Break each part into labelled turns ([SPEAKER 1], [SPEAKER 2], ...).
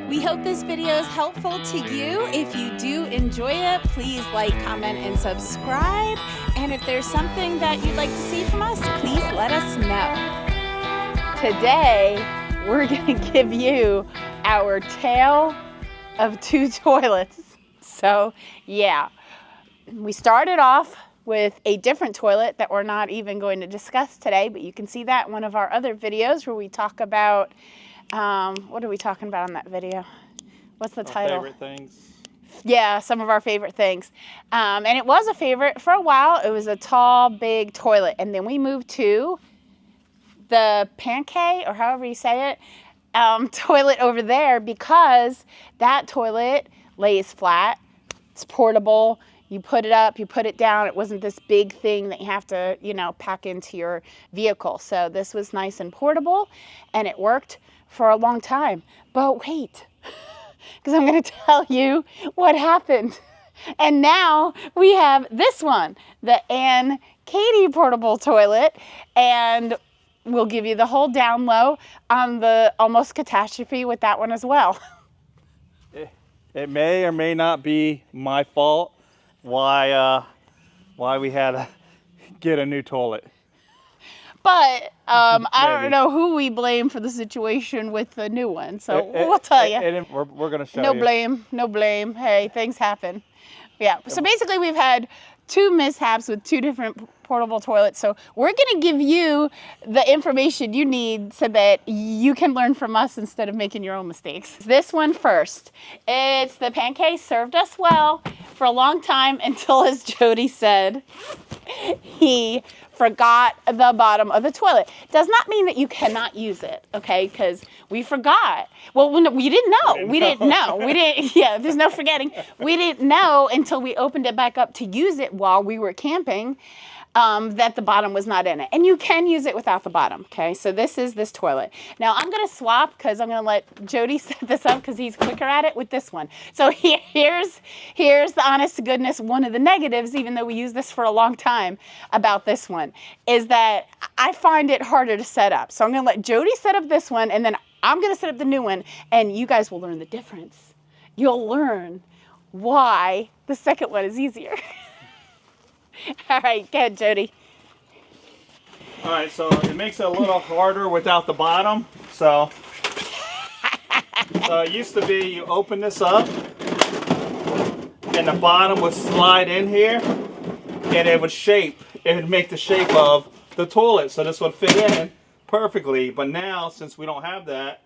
[SPEAKER 1] We hope this video is helpful to you. If you do enjoy it, please like, comment, and subscribe. And if there's something that you'd like to see from us, please let us know. Today, we're gonna give you our tale of two toilets. So yeah, we started off with a different toilet that we're not even going to discuss today, but you can see that in one of our other videos where we talk about, what are we talking about in that video? What's the title?
[SPEAKER 2] Favorite things.
[SPEAKER 1] Yeah, some of our favorite things. And it was a favorite for a while. It was a tall, big toilet. And then we moved to the pancake, or however you say it, toilet over there, because that toilet lays flat. It's portable. You put it up, you put it down. It wasn't this big thing that you have to, pack into your vehicle. So this was nice and portable, and it worked for a long time. But wait, because I'm going to tell you what happened. And now we have this one, the Ann Katie portable toilet, and we'll give you the whole down low on the almost catastrophe with that one as well.
[SPEAKER 2] It may or may not be my fault why we had to get a new toilet.
[SPEAKER 1] But I don't know who we blame for the situation with the new one. So we'll tell you.
[SPEAKER 2] We're going to show
[SPEAKER 1] you. No blame. Hey, things happen. Yeah. So basically we've had two mishaps with two different portable toilets. So we're going to give you the information you need so that you can learn from us instead of making your own mistakes. This one first. It's the pancake. Served us well for a long time until, as Jody said, he forgot the bottom of the toilet. Does not mean that you cannot use it, okay? Because we forgot. Well, we didn't know. We didn't know. Yeah, there's no forgetting. We didn't know until we opened it back up to use it while we were camping that the bottom was not in it. And you can use it without the bottom, okay? So this is this toilet. Now I'm gonna swap, because I'm gonna let Jody set this up because he's quicker at it with this one. So here's the honest to goodness, one of the negatives, even though we use this for a long time, about this one, is that I find it harder to set up. So I'm gonna let Jody set up this one, and then I'm gonna set up the new one, and you guys will learn the difference. You'll learn why the second one is easier. All right, go ahead, Jody.
[SPEAKER 2] All right, so it makes it a little harder without the bottom. So it used to be you open this up and the bottom would slide in here and it would make the shape of the toilet. So this would fit in perfectly. But now, since we don't have that,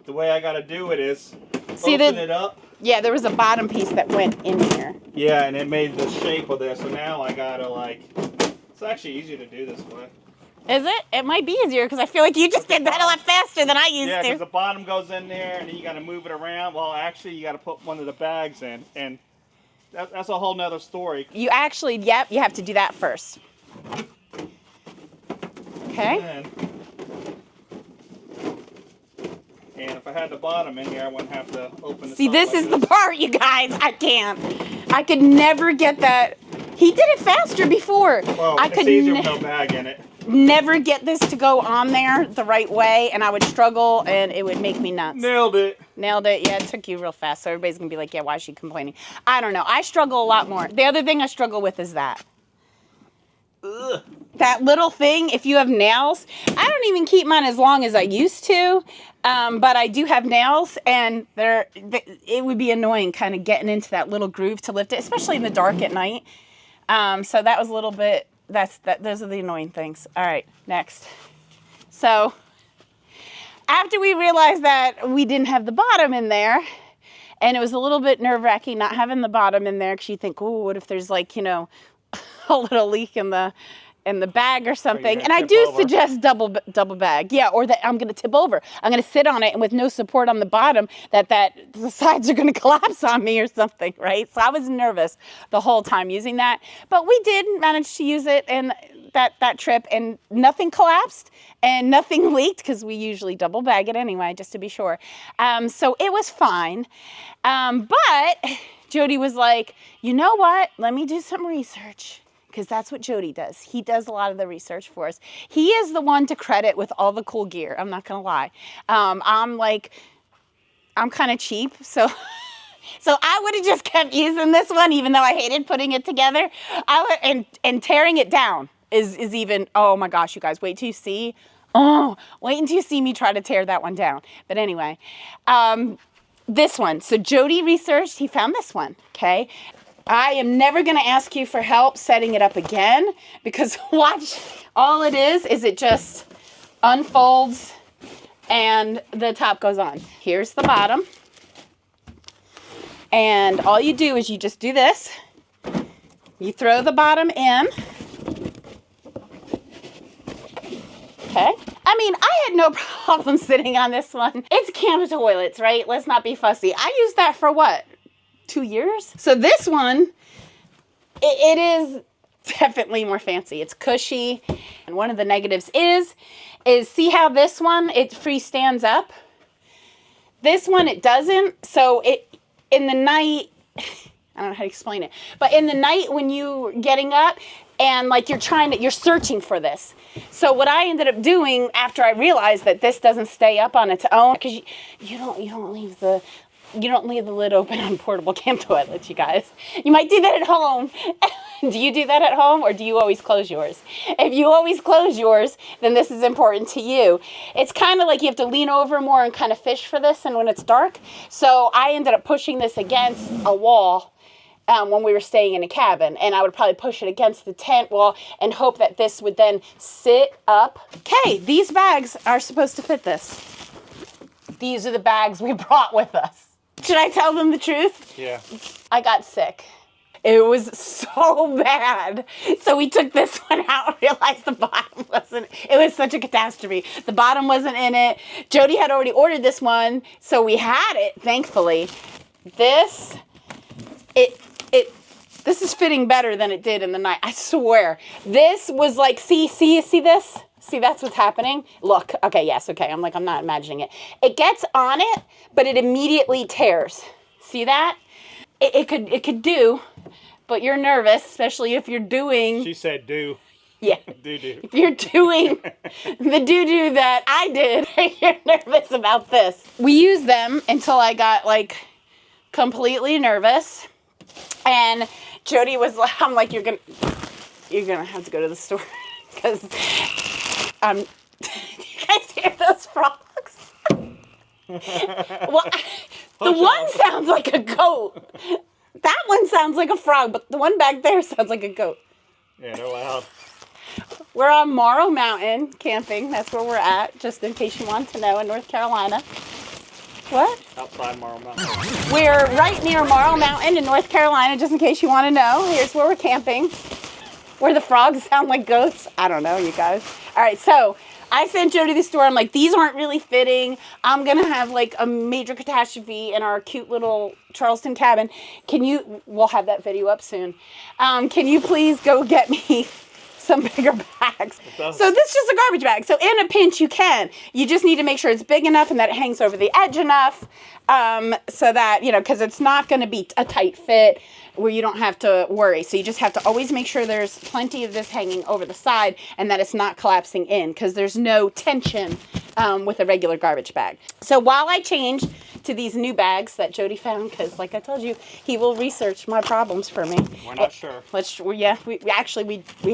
[SPEAKER 2] the way I got to do it is open it up.
[SPEAKER 1] Yeah, there was a bottom piece that went in here.
[SPEAKER 2] Yeah, and it made the shape of this. So now I got to it's actually easier to do this way.
[SPEAKER 1] Is it? It might be easier because I feel like you just did that a lot faster than I used to.
[SPEAKER 2] Yeah, because the bottom goes in there and then you got to move it around. Well, actually, you got to put one of the bags in. And that's a whole nother story.
[SPEAKER 1] You actually, yep, you have to do that first. Okay.
[SPEAKER 2] And if I had the bottom in here, I wouldn't have to open this.
[SPEAKER 1] See, this is the part, you guys. I could never get that. He did it faster before.
[SPEAKER 2] Well, it's easier with no bag in it.
[SPEAKER 1] Never get this to go on there the right way, and I would struggle, and it would make me nuts.
[SPEAKER 2] Nailed it.
[SPEAKER 1] Nailed it. Yeah, it took you real fast, so everybody's going to be like, yeah, why is she complaining? I don't know. I struggle a lot more. The other thing I struggle with is that.
[SPEAKER 2] Ugh.
[SPEAKER 1] That little thing, if you have nails, I don't even keep mine as long as I used to, but I do have nails, and it would be annoying kind of getting into that little groove to lift it, especially in the dark at night. So that was a little bit, those are the annoying things. All right, next. So after we realized that we didn't have the bottom in there, and it was a little bit nerve-wracking not having the bottom in there, because you think, oh, what if there's a little leak in the bag or something. And I do suggest double bag. Yeah, or that I'm going to tip over. I'm going to sit on it, and with no support on the bottom, that the sides are going to collapse on me or something, right? So I was nervous the whole time using that. But we did manage to use it in that trip, and nothing collapsed and nothing leaked, because we usually double bag it anyway, just to be sure. So it was fine. But Jody was like, you know what? Let me do some research. Because that's what Jody does. He does a lot of the research for us. He is the one to credit with all the cool gear. I'm not going to lie. I'm like, I'm kind of cheap, so so I would have just kept using this one, even though I hated putting it together. And tearing it down is even, oh my gosh, you guys, wait till you see. Oh, wait until you see me try to tear that one down. But anyway, this one. So Jody researched, he found this one, okay? I am never going to ask you for help setting it up again, because watch, all it is it just unfolds and the top goes on. Here's the bottom. And all you do is you just do this. You throw the bottom in. Okay. I mean, I had no problem sitting on this one. It's camp toilets, right? Let's not be fussy. I used that for what? 2 years? So this one, it is definitely more fancy. It's cushy. And one of the negatives is see how this one, it stands up? This one, it doesn't. So in the night, I don't know how to explain it, but in the night when you're getting up and like you're searching for this. So what I ended up doing after I realized that this doesn't stay up on its own, because you don't leave the lid open on portable camp toilets, you guys. You might do that at home. Do you do that at home, or do you always close yours? If you always close yours, then this is important to you. It's kind of like you have to lean over more and kind of fish for this, and when it's dark. So I ended up pushing this against a wall when we were staying in a cabin, and I would probably push it against the tent wall and hope that this would then sit up. Okay, these bags are supposed to fit this. These are the bags we brought with us. Should I tell them the truth?
[SPEAKER 2] Yeah.
[SPEAKER 1] I got sick. It was so bad. So we took this one out and realized the bottom wasn't, it was such a catastrophe. The bottom wasn't in it. Jody had already ordered this one, so we had it, thankfully. This is fitting better than it did in the night. I swear. This was like, see this? See, that's what's happening. Look, okay, yes, okay. I'm not imagining it. It gets on it, but it immediately tears. See that? It could do, but you're nervous, especially if you're doing.
[SPEAKER 2] She said do.
[SPEAKER 1] Yeah.
[SPEAKER 2] Do.
[SPEAKER 1] If you're doing the doo-doo that I did, you're nervous about this. We used them until I got like completely nervous. And Jody was like, I'm like, you're gonna have to go to the store because you guys hear those frogs? Well, the one sounds like a goat. That one sounds like a frog, but the one back there sounds like a goat.
[SPEAKER 2] Yeah, they're loud.
[SPEAKER 1] We're on Morrow Mountain camping. That's where we're at, just in case you want to know, in North Carolina. What?
[SPEAKER 2] Outside Morrow Mountain.
[SPEAKER 1] We're right near Morrow Mountain in North Carolina, just in case you want to know. Here's where we're camping. Where the frogs sound like goats. I don't know, you guys. All right, so I sent Jody to the store. I'm like, these aren't really fitting. I'm going to have like a major catastrophe in our cute little Charleston cabin. We'll have that video up soon. Can you please go get me some bigger bags? So this is just a garbage bag. So in a pinch, you can. You just need to make sure it's big enough and that it hangs over the edge enough so that, because it's not going to be a tight fit where you don't have to worry. So you just have to always make sure there's plenty of this hanging over the side and that it's not collapsing in, because there's no tension with a regular garbage bag. So while I change to these new bags that Jody found, because like I told you, he will research my problems for me.
[SPEAKER 2] We're not sure.
[SPEAKER 1] We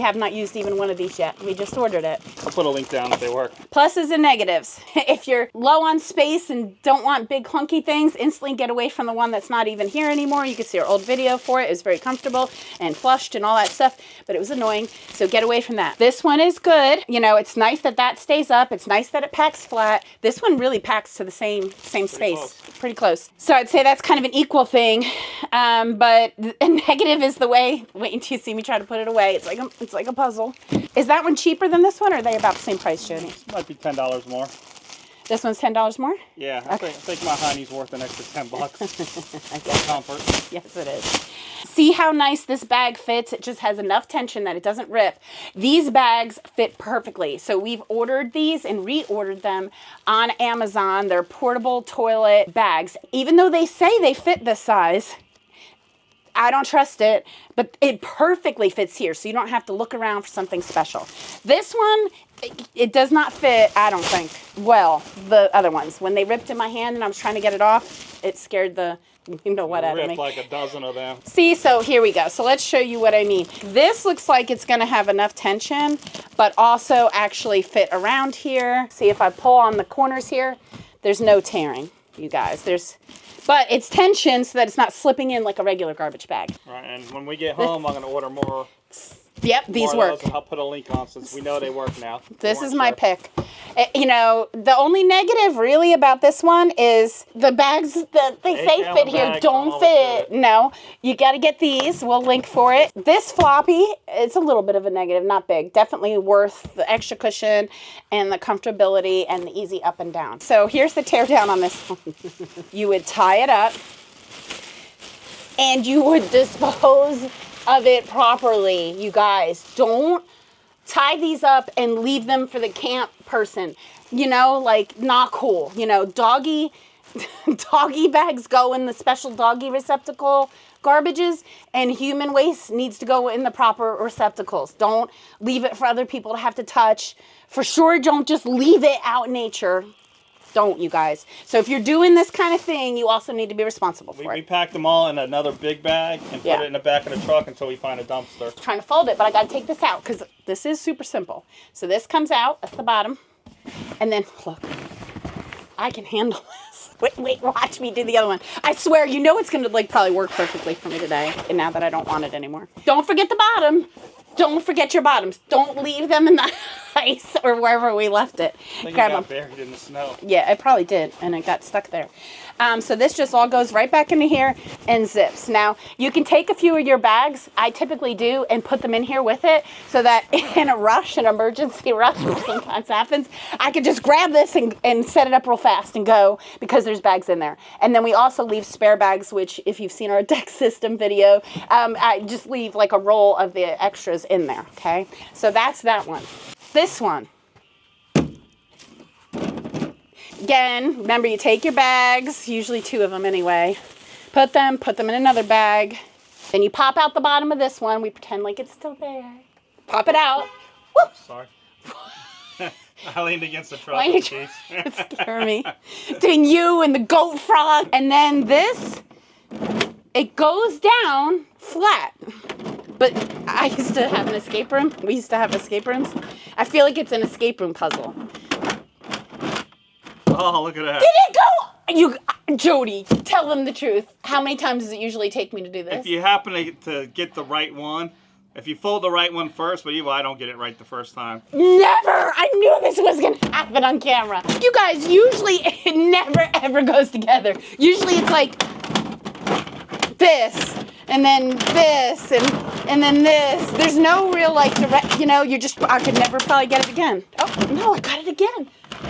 [SPEAKER 1] have not used even one of these yet. We just ordered it.
[SPEAKER 2] I'll put a link down if they work.
[SPEAKER 1] Pluses and negatives. If you're low on space and don't want big clunky things, instantly get away from the one that's not even here anymore. You can see our old video for it. It was very comfortable and flushed and all that stuff, but it was annoying. So get away from that. This one is good. It's nice that stays up. It's nice that it packs flat. This one really packs to the same space. Pretty close. So I'd say that's kind of an equal thing. But a negative is the way. Wait until you see me try to put it away. It's like a puzzle. Is that one cheaper than this one, or are they about the same price, Jody?
[SPEAKER 2] Might be $10 more.
[SPEAKER 1] This one's $10 more?
[SPEAKER 2] Yeah, I think my honey's worth an extra $10.
[SPEAKER 1] I guess.
[SPEAKER 2] Comfort.
[SPEAKER 1] Yes, it is. See how nice this bag fits? It just has enough tension that it doesn't rip. These bags fit perfectly. So we've ordered these and reordered them on Amazon. They're portable toilet bags. Even though they say they fit this size, I don't trust it, but it perfectly fits here, so you don't have to look around for something special. This one, it does not fit, I don't think, well, the other ones. When they ripped in my hand and I was trying to get it off, it scared the, you know what, out of me.
[SPEAKER 2] Ripped like a dozen of them.
[SPEAKER 1] See, so here we go. So let's show you what I mean. This looks like it's going to have enough tension, but also actually fit around here. See, if I pull on the corners here, there's no tearing, you guys. But it's tension so that it's not slipping in like a regular garbage bag.
[SPEAKER 2] Right, and when we get home, I'm going to order more.
[SPEAKER 1] Yep, these work.
[SPEAKER 2] I'll put a link on since we know they work now.
[SPEAKER 1] This is my pick. You know, the only negative really about this one is the bags that they say fit here don't fit. No, you got to get these. We'll link for it. This floppy, it's a little bit of a negative, not big. Definitely worth the extra cushion and the comfortability and the easy up and down. So here's the tear down on this one. You would tie it up and you would dispose of it properly, you guys. Don't tie these up and leave them for the camp person. You know, like, not cool. You know, doggy bags go in the special doggy receptacle garbages, and human waste needs to go in the proper receptacles. Don't leave it for other people to have to touch. For sure, don't just leave it out in nature. Don't, you guys. So if you're doing this kind of thing, you also need to be responsible for it.
[SPEAKER 2] We packed them all in another big bag and put it in the back of the truck until we find a dumpster.
[SPEAKER 1] I'm trying to fold it, but I got to take this out because this is super simple. So this comes out at the bottom, and then look, I can handle this. Wait, watch me do the other one. I swear, you know it's gonna like probably work perfectly for me today. And now that I don't want it anymore, don't forget the bottom. Don't forget your bottoms. Don't leave them in the ice or wherever we left it.
[SPEAKER 2] I think it got buried in the snow.
[SPEAKER 1] Yeah, it probably did, and it got stuck there. So this just all goes right back into here and zips. Now, you can take a few of your bags, I typically do, and put them in here with it so that in a rush, an emergency rush, which sometimes happens, I could just grab this and set it up real fast and go because there's bags in there. And then we also leave spare bags, which if you've seen our deck system video, I just leave like a roll of the extras in there, okay? So that's that one. This one. Again, remember you take your bags, usually 2 of them anyway, put them in another bag, then you pop out the bottom of this one, we pretend like it's still there, pop it out, whoop.
[SPEAKER 2] Sorry. I leaned against the truck.
[SPEAKER 1] Why you trying to scare me? Between you and the goat frog, and then this, it goes down flat. But I used to have an escape room. We used to have escape rooms. I feel like it's an escape room puzzle.
[SPEAKER 2] Oh, look at that.
[SPEAKER 1] Did it go? Jody, tell them the truth. How many times does it usually take me to do this?
[SPEAKER 2] If you happen to get the right one, if you fold the right one first, but I don't get it right the first time.
[SPEAKER 1] Never! I knew this was going to happen on camera. You guys, usually it never ever goes together. Usually it's like this, and then this, and then this. There's no real like direct, you know, I could never probably get it again. Oh, no, I got it again.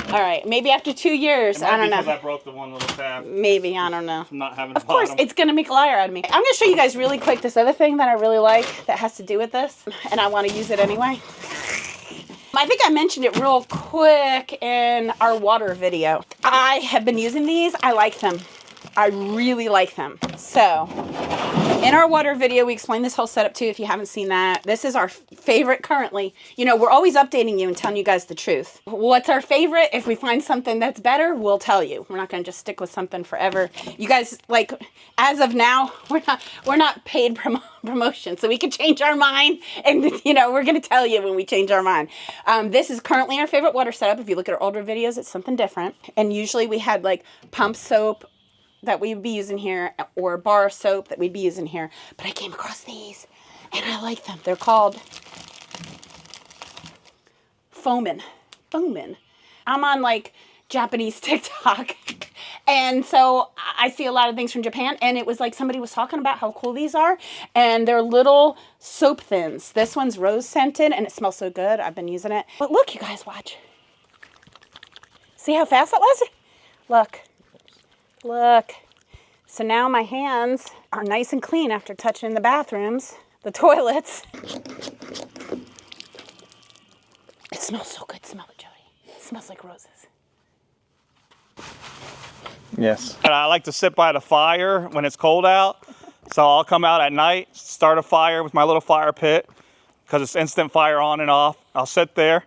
[SPEAKER 1] All right, maybe after 2 years, I don't know.
[SPEAKER 2] Because I broke the one little tab.
[SPEAKER 1] Maybe, I don't know.
[SPEAKER 2] From not having the
[SPEAKER 1] Of course, it's going to make a liar out of me. I'm going to show you guys really quick this other thing that I really like that has to do with this, and I want to use it anyway. I think I mentioned it real quick in our water video. I have been using these. I like them. I really like them. So, in our water video, we explained this whole setup too, if you haven't seen that. This is our favorite currently. You know, we're always updating you and telling you guys the truth. What's our favorite? If we find something that's better, we'll tell you. We're not going to just stick with something forever. You guys, like, as of now, we're not paid promotion, so we can change our mind, and, you know, we're going to tell you when we change our mind. This is currently our favorite water setup. If you look at our older videos, it's something different. And usually we had, like, pump soap that we'd be using here, or bar soap that we'd be using here. But I came across these, and I like them. They're called Foamin'. I'm on, like, Japanese TikTok, and so I see a lot of things from Japan, and it was like somebody was talking about how cool these are, and they're little soap thins. This one's rose scented, and it smells so good. I've been using it. But look, you guys, watch. See how fast that was? Look. So now my hands are nice and clean after touching the bathrooms, the toilets. It smells so good. Smell it, Jody. It smells like roses.
[SPEAKER 2] Yes. And I like to sit by the fire when it's cold out So I'll come out at night, start a fire with my little fire pit, because it's instant fire on and off. I'll sit there.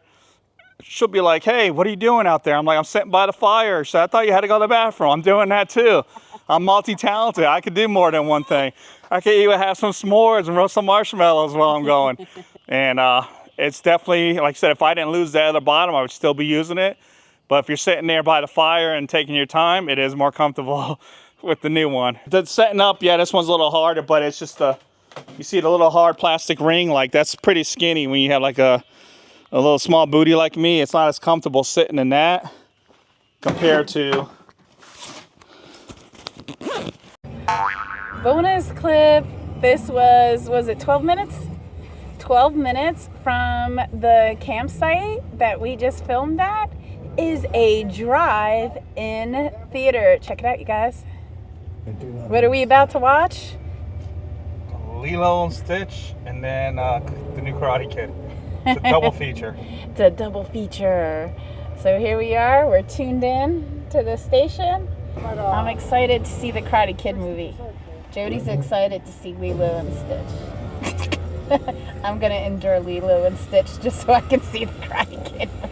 [SPEAKER 2] She'll be like, hey, what are you doing out there? I'm like, I'm sitting by the fire. So I thought you had to go to the bathroom. I'm doing that too. I'm multi-talented. I could do more than one thing. I could even have some s'mores and roast some marshmallows while I'm going. And it's definitely, like I said, if I didn't lose the other bottom, I would still be using it. But if you're sitting there by the fire and taking your time, it is more comfortable with the new one. The setting up, yeah, this one's a little harder, but it's just you see the little hard plastic ring, like that's pretty skinny when you have like a little small booty like me. It's not as comfortable sitting in that compared to.
[SPEAKER 1] Bonus clip. This was it 12 minutes? 12 minutes from the campsite that we just filmed at is a drive-in theater. Check it out, you guys. What are we about to watch?
[SPEAKER 2] Lilo and Stitch, and then the new Karate Kid. It's a double feature.
[SPEAKER 1] It's a double feature. So here we are. We're tuned in to the station. I'm excited to see the Karate Kid movie. Jody's excited to see Lilo and Stitch. I'm going to endure Lilo and Stitch just so I can see the Karate Kid movie.